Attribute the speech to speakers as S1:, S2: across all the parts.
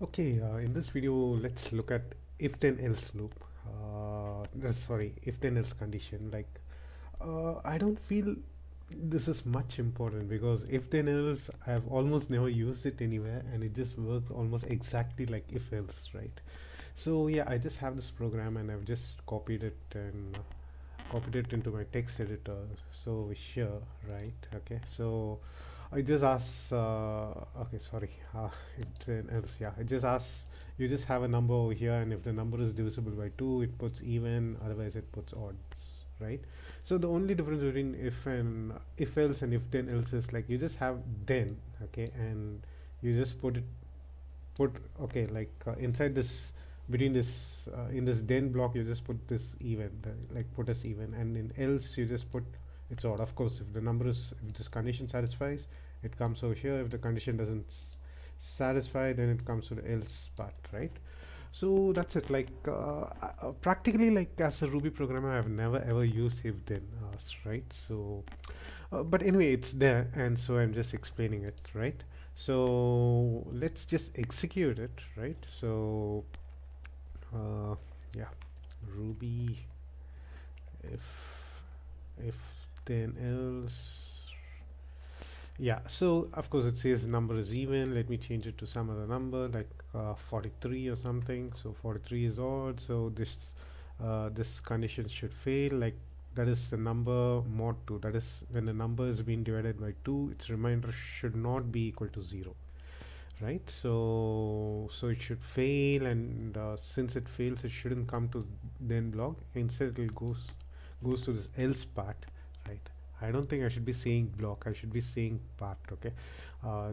S1: Okay, in this video, let's look at if then else loop. Sorry, if then else condition. I don't feel this is much important because if then else, I've almost never used it anywhere and it just works almost exactly like if else, right? So, yeah, I just have this program and I've just copied it into my text editor. So, here, right? Okay, so I just ask, okay, sorry, if then else, yeah, I just ask, you just have a number over here, and if the number is divisible by 2, it puts even, otherwise, it puts odds, right? So, the only difference between if else and if then else is like you just have then, okay, and you just okay, inside this, between this, in this then block, you just put this even, like put as even, and in else, you just put it's odd. Of course, if this condition satisfies, it comes over here. If the condition doesn't satisfy, then it comes to the else part, right? So that's it. Practically, like as a Ruby programmer, I've never ever used if then, right? So, but anyway, it's there, and so I'm just explaining it, right? So let's just execute it, right? So, uh, yeah, Ruby if if then else. Yeah, so of course it says the number is even. Let me change it to some other number like 43 or something. So 43 is odd. So this condition should fail. Like that is the number mod 2. That is when the number is being divided by 2, its remainder should not be equal to 0. Right? So it should fail, and since it fails, it shouldn't come to then block. Instead, it goes to this else part, right? I don't think I should be saying block. I should be saying part. Okay. Uh,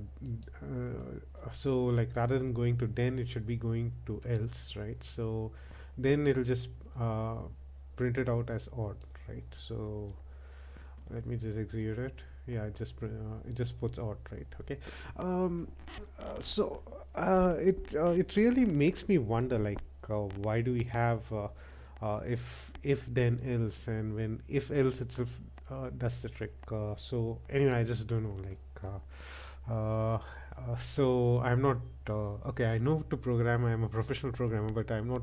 S1: so like rather than going to then, it should be going to else, right? So then it'll just uh, print it out as odd, right? So let me just execute it. Yeah, it just puts odd, right? Okay. Um, so it really makes me wonder, why do we have if then else, and when if else itself does the trick. So anyway, I just don't know. So I'm not okay. I know to program. I'm a professional programmer, but I'm not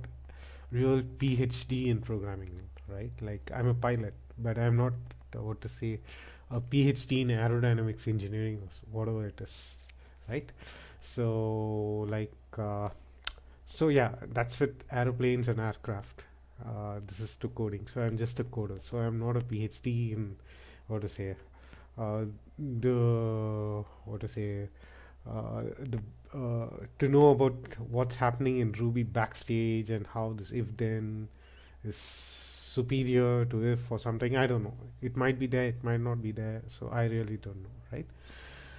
S1: real PhD in programming, right? Like I'm a pilot, but I'm not what to say a PhD in aerodynamics engineering or whatever it is, right? So so yeah, that's with aeroplanes and aircraft. This is to coding, so I'm just a coder. So I'm not a PhD in what to say the what to say the to know about what's happening in Ruby backstage and how this if then is superior to if or something. I don't know. It might be there, it might not be there. So I really don't know, right?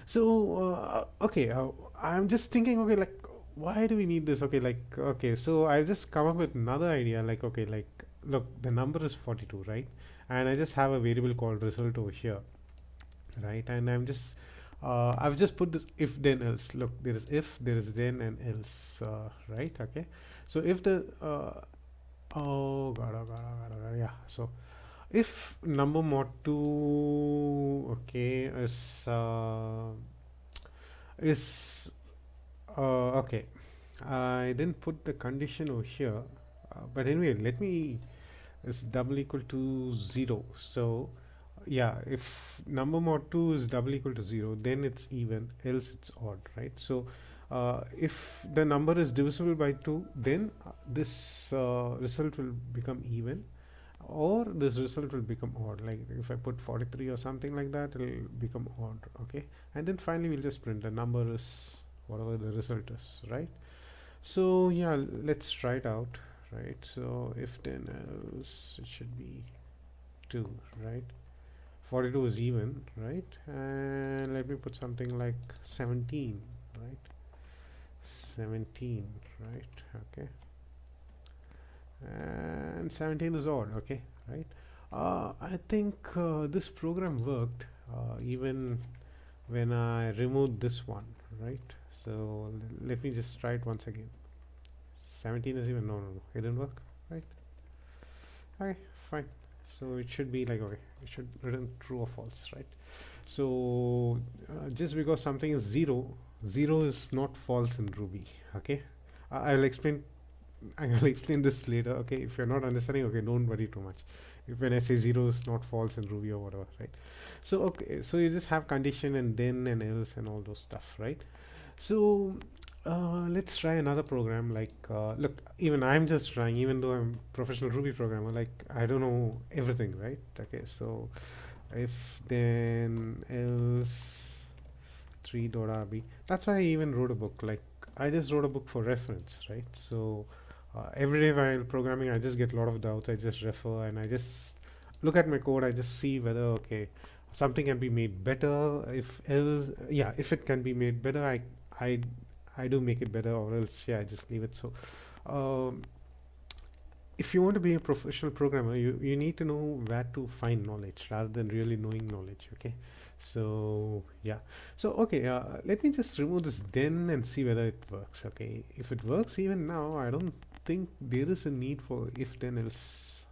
S1: So okay, I'm just thinking. Okay, like why do we need this? Okay, okay. So I just come up with another idea. Like okay, like look, the number is 42, right? And I just have a variable called result over here, right? And I've just put this if then else. Look, there is if, there is then, and else, right? Okay. So if the yeah. So if number mod 2, okay, is okay, I didn't put the condition over here, but anyway, let me is double equal to 0. So yeah, if number mod 2 is double equal to 0, then it's even, else it's odd, right? So if the number is divisible by 2, then this result will become even, or this result will become odd. Like if I put 43 or something like that, it'll become odd. Okay, and then finally we'll just print the number is whatever the result is, right? So yeah, let's try it out, right? So if then else, it should be 2, right? 42 is even, right? And let me put something like 17, right? 17, right? Okay, and 17 is odd. Okay, right? I think this program worked even when I removed this one, right? So let me just try it once again. 17 is even, no, it didn't work, right? Okay, fine. So it should be like, okay, it should return true or false, right? So just because something is 0, 0 is not false in Ruby, okay? I'll explain. I will explain this later. Okay, if you're not understanding, okay, don't worry too much. If when I say zero is not false in Ruby or whatever, right? So okay, so you just have condition and then and else and all those stuff, right? So let's try another program. Like, look, even I'm just trying, even though I'm professional Ruby programmer. Like, I don't know everything, right? Okay, so if then else 3.rb. That's why I even wrote a book. Like, I just wrote a book for reference, right? So every day while programming, I just get a lot of doubts. I just refer and I just look at my code. I just see whether okay, something can be made better. If else, yeah, if it can be made better, I I do make it better, or else yeah, I just leave it. So um, if you want to be a professional programmer, you need to know where to find knowledge rather than really knowing knowledge. Okay, so yeah, so okay, let me just remove this then and see whether it works. Okay, if it works even now, I don't think there is a need for if then else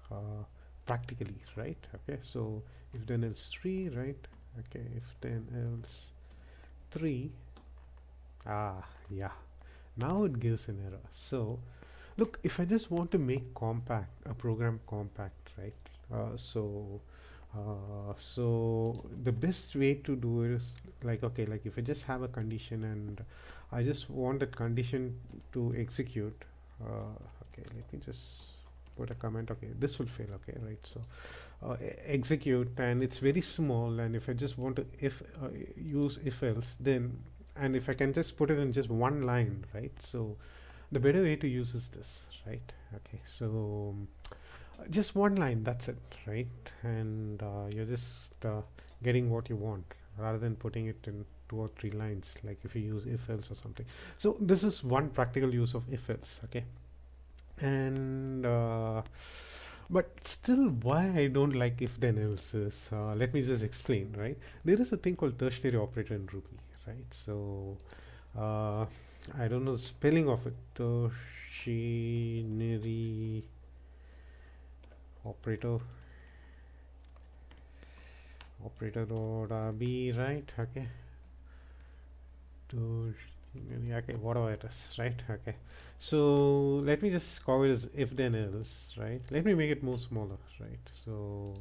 S1: practically, right? Okay, so if then else 3, right? Okay, if then else 3, yeah, now it gives an error. So look, if I just want to make compact a program compact, right? So the best way to do it is like okay, like if I just have a condition and I just want that condition to execute. Okay, let me just put a comment. Okay, this will fail. Okay, right? So execute, and it's very small. And if I just want to if use if else, then and if I can just put it in just one line, right? So the better way to use is this, right? Okay, so just one line, that's it, right? And you're just getting what you want rather than putting it in 2 or 3 lines, like if you use if else or something. So this is one practical use of if else. Okay, and but still, why I don't like if then else is, let me just explain, right? There is a thing called tertiary operator in Ruby, right? So uh, I don't know the spelling of it. Tertiary operator, operator.rb, right? Okay. Okay, whatever it is, right? Okay. So let me just call it as if then else, right? Let me make it more smaller, right? So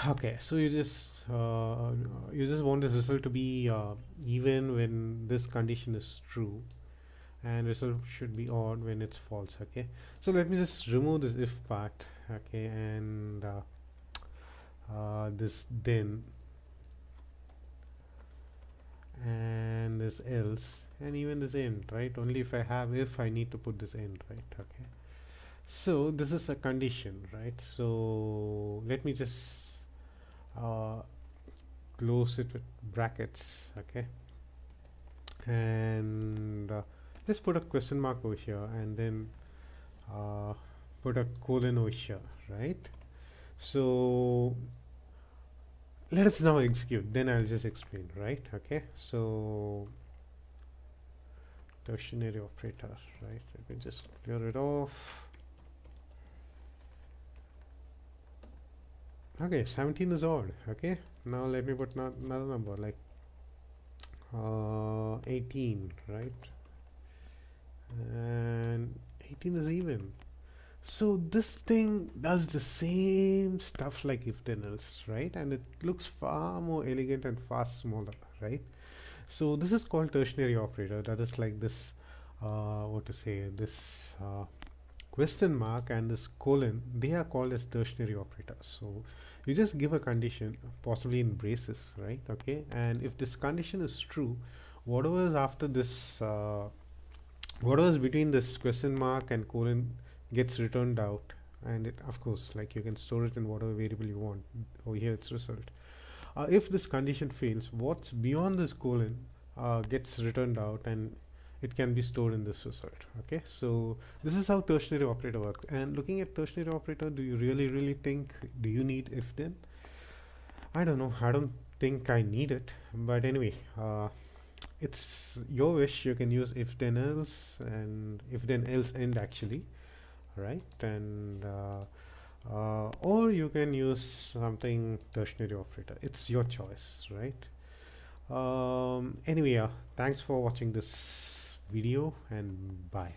S1: okay, so you just want this result to be even when this condition is true, and result should be odd when it's false. Okay, so let me just remove this if part. Okay, and this then and this else and even this end, right? Only if I have if I need to put this end, right? Okay, so this is a condition, right? So let me just uh, close it with brackets. Okay, and just put a question mark over here and then uh, put a colon over here, right? So let us now execute, then I'll just explain, right? Okay, so tertiary operator, right? Let me just clear it off. Okay, 17 is odd. Okay, now let me put another number like 18, right? And 18 is even. So this thing does the same stuff like if then else, right? And it looks far more elegant and far smaller, right? So this is called tertiary operator. That is like this, what to say, this question mark and this colon. They are called as tertiary operators. So you just give a condition, possibly in braces, right? Okay, and if this condition is true, whatever is after this, whatever is between this question mark and colon gets returned out, and it of course like you can store it in whatever variable you want. Over here it's result. If this condition fails, what's beyond this colon gets returned out, and it can be stored in this result. Okay, so this is how tertiary operator works. And looking at tertiary operator, do you really think, do you need if then? I don't know, I don't think I need it, but anyway, it's your wish. You can use if then else and if then else end actually, right? And or you can use something tertiary operator. It's your choice, right? Anyway, thanks for watching this video, and bye.